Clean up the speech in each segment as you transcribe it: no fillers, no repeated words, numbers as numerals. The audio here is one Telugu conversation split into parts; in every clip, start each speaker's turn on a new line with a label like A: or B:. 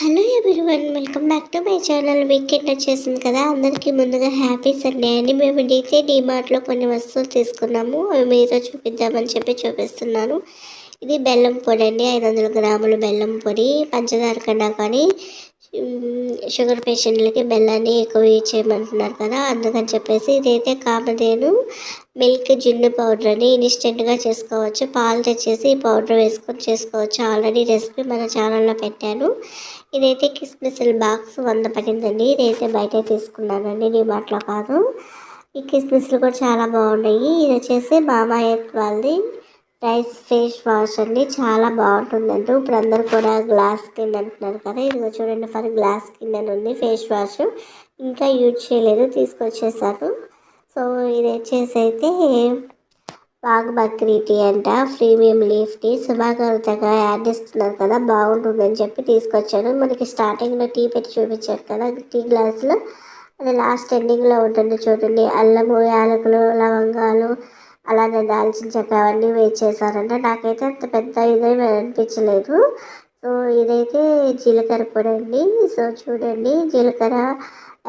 A: Hello everyone, welcome back to my channel. Weekend వచ్చేసింది కదా, అందరికీ ముందుగా హ్యాపీ సండే అండి. మేము డీకే డీమార్ట్లో కొన్ని వస్తువులు తీసుకున్నాము. అవి మీతో చూపిద్దామని చెప్పి చూపిస్తున్నాను. ఇది బెల్లం పొడి అండి, 500 గ్రాములు బెల్లం పొడి. పంచదార కన్నా కానీ షుగర్ పేషెంట్లకి బెల్లాన్ని ఎక్కువ యూజ్ చేయమంటున్నారు కదా, అందుకని చెప్పేసి ఇదైతే కామధేను మిల్క్ జున్ను పౌడర్ అని ఇన్స్టెంట్గా చేసుకోవచ్చు. పాలు తెచ్చేసి ఈ పౌడర్ వేసుకొని చేసుకోవచ్చు. ఆల్రెడీ రెసిపీ మన ఛానల్లో పెట్టాను. ఇదైతే కిస్మిస్ల బాక్స్ 100 పడిందండి. ఇదైతే బయట తీసుకున్నానండి, డీమార్ట్లో కాదు. ఈ కిస్మిస్లు కూడా చాలా బాగున్నాయి. ఇది వచ్చేసి మామాయత్ వాళ్ళది రైస్ ఫేస్ వాష్ అండి, చాలా బాగుంటుందండి. ఇప్పుడు అందరు కూడా గ్లాస్ స్కిన్ అంటున్నారు కదా, ఇదిగో చూడండి, ఫర్ గ్లాస్ స్కిన్ అని ఉంది ఫేస్ వాష్. ఇంకా యూజ్ చేయలేదు, తీసుకొచ్చేసాను. సో ఇది వచ్చేసి అయితే బాగ్ బక్రీ టీ అంట, ప్రీమియం లీఫ్ టీ. సుభాగారు తెగ యాడ్ ఇస్తున్నారు కదా, బాగుంటుందని చెప్పి తీసుకొచ్చాను. మనకి స్టార్టింగ్లో టీ పెట్టి చూపించారు కదా టీ గ్లాసులో, అది లాస్ట్ ఎండింగ్లో ఉంటుంది చూడండి. అల్లము, యాలకులు, లవంగాలు, అలానే దాల్చిన చెక్క అవన్నీ వేస్ట్ చేశారంట. నాకైతే అంత పెద్ద ఇదేమీ అనిపించలేదు. సో ఇదైతే జీలకర్ర పొడి అండి. సో చూడండి, జీలకర్ర,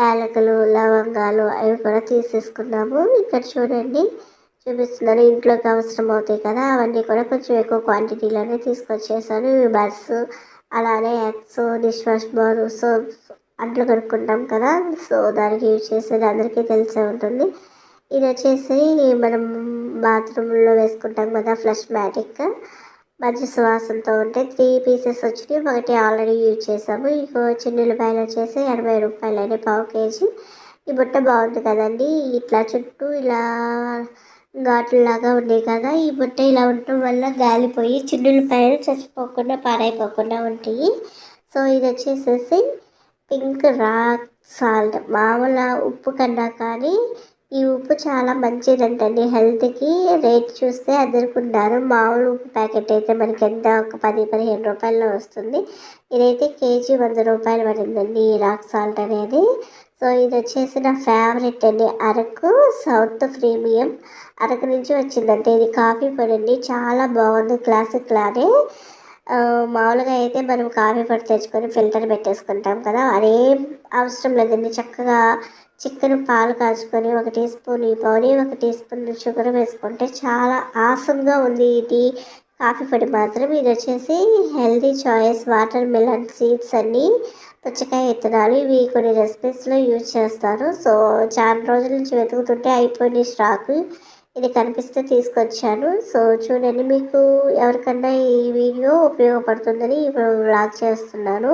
A: యాలకులు, లవంగాలు అవి కూడా తీసేసుకున్నాము. ఇక్కడ చూడండి చూపిస్తున్నాను, ఇంట్లోకి అవసరం అవుతాయి కదా, అవన్నీ కూడా కొంచెం ఎక్కువ క్వాంటిటీలోనే తీసుకొచ్చేసాను. ఇవి బడ్స్, అలానే eggs, dish wash bar, soap, అంట్లు కడుక్కుంటాం కదా, సో దానికి యూజ్ చేసేది అందరికీ తెలిసే ఉంటుంది. ఇది వచ్చేసి మనం బాత్రూంలో వేసుకుంటాం కదా, ఫ్లష్ మ్యాటిక్, మంచి సువాసనతో ఉంటే 3 పీసెస్ వచ్చినాయి. ఒకటి ఆల్రెడీ యూజ్ చేసాము. ఇంకో చిన్నులపాయలు వచ్చేసి 80 రూపాయలని, పావు కేజీ. ఈ బుట్ట బాగుంది కదండి, ఇట్లా చుట్టూ ఇలా ఘాట్లలాగా ఉన్నాయి కదా, ఈ బుట్ట ఇలా ఉండటం వల్ల గాలిపోయి చిన్నులపాయలు చచ్చిపోకుండా పాడైపోకుండా ఉంటాయి. సో ఇది వచ్చేసేసి పింక్ రాక్ సాల్ట్, మామూలు ఉప్పు కన్నా కానీ ఈ ఉప్పు చాలా మంచిదంటండి హెల్త్కి. రేట్ చూస్తే అదురుకున్నారు. మామూలు ఉప్పు ప్యాకెట్ అయితే మనకి ఎంత, ఒక 10-15 రూపాయల్లో వస్తుంది. ఇదైతే కేజీ 100 రూపాయలు పడిందండి ఈ రాక్ సాల్ట్ అనేది. సో ఇది వచ్చేసి నా ఫేవరెట్ అండి, అరకు సౌత్ ప్రీమియం, అరకు నుంచి వచ్చిందంటే. ఇది కాఫీ పొడి అండి, చాలా బాగుంది, క్లాసిక్ లానే. మామూలుగా అయితే మనం కాఫీ పొడి తెచ్చుకొని ఫిల్టర్ పెట్టేసుకుంటాం కదా, అదేం అవసరం లేదండి. చక్కగా చిక్కని పాలు కాచుకొని 1 టీ స్పూన్ ఈ పొడి, 1 టీ స్పూన్ షుగర్ వేసుకుంటే చాలా ఆసంగా ఉంది ఇది కాఫీ పొడి మాత్రం. ఇది వచ్చేసి healthy choice water melon seeds అన్నీ, పుచ్చకాయ విత్తనాలు, ఇవి కొన్ని రెసిపీస్లో యూజ్ చేస్తారు. సో చాలా రోజుల నుంచి వెతుకుతుంటే అయిపోయిన స్టాక్, ఇది కనిపిస్తే తీసుకొచ్చాను. సో చూడండి, మీకు ఎవరికన్నా ఈ వీడియో ఉపయోగపడుతుందని ఇప్పుడు వ్లాగ్ చేస్తున్నాను.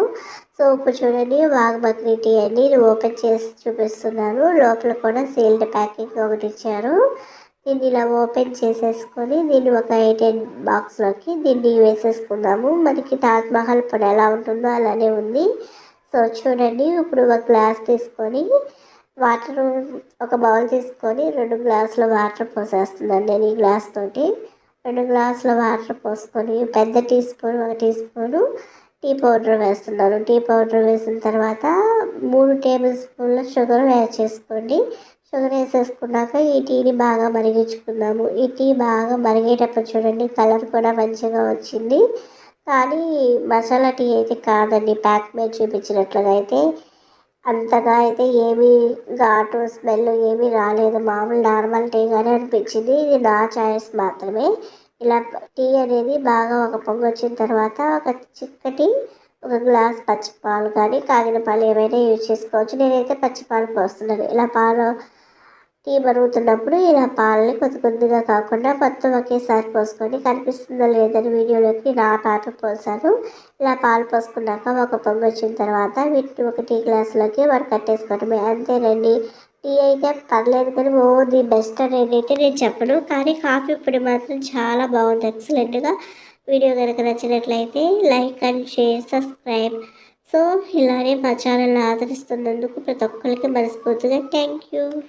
A: సో ఇప్పుడు చూడండి, బాగ్ బక్రీ టీ అండి, ఇది ఓపెన్ చేసి చూపిస్తున్నాను. లోపల కూడా సీల్డ్ ప్యాకింగ్ ఒకటి ఇచ్చారు. దీన్ని ఇలా ఓపెన్ చేసేసుకొని దీన్ని ఒక 8 బాక్స్లోకి దీన్ని వేసేసుకుందాము. మనకి తాజ్ మహల్ పొడి ఎలా ఉంటుందో అలానే ఉంది. సో చూడండి, ఇప్పుడు ఒక గ్లాస్ తీసుకొని వాటర్, ఒక బౌల్ తీసుకొని 2 గ్లాసుల వాటర్ పోసేస్తున్నాను నేను ఈ గ్లాస్ తోటి. 2 గ్లాసుల వాటర్ పోసుకొని పెద్ద teaspoon, 1 teaspoon tea powder వేస్తున్నాను. టీ పౌడర్ వేసిన తర్వాత 3 టేబుల్ స్పూన్ల షుగర్ యాడ్ చేసుకోండి. షుగర్ వేసేసుకున్నాక ఈ టీని బాగా మరిగించుకుందాము. ఈ టీ బాగా మరిగేటప్పుడు చూడండి, కలర్ కూడా మంచిగా వచ్చింది. కానీ మసాలా టీ అయితే కాదండి, ప్యాక్ మీద చూపించినట్లుగా అయితే అంతగా అయితే ఏమీ ఘాటు స్మెల్ ఏమీ రాలేదు. మామూలు నార్మల్ టీగానే అనిపించింది. ఇది నా చాయిస్ మాత్రమే. ఇలా టీ అనేది బాగా ఒక పొంగు వచ్చిన తర్వాత ఒక గ్లాస్ పచ్చిపాలు కానీ కాగిన పాలు ఏమైనా యూజ్ చేసుకోవచ్చు. నేనైతే పచ్చిపాలు పోస్తున్నాను. ఇలా పాలు టీ మరుగుతున్నప్పుడు ఇలా పాలని కొద్ది కొద్దిగా కాకుండా మొత్తం ఒకేసారి పోసుకొని, కనిపిస్తుందో లేదని వీడియోలోకి నా పాటు పోసాను. ఇలా పాలు పోసుకున్నాక ఒక పొంగు వచ్చిన తర్వాత వీటిని ఒక టీ గ్లాసులోకి కట్టేసుకోవడమే, అంతేనండి. టీ అయితే పర్లేదు కానీ ది బెస్ట్ అనేది అయితే నేను చెప్పను, కానీ కాఫీ పొడి మాత్రం చాలా బాగుంది, ఎక్సలెంట్గా. వీడియో కనుక నచ్చినట్లయితే like and share, subscribe. So ఇలానే మా ఛానల్ ఆదరిస్తున్నందుకు ప్రతి ఒక్కరికి మనస్ఫూర్తిగా థ్యాంక్ యూ.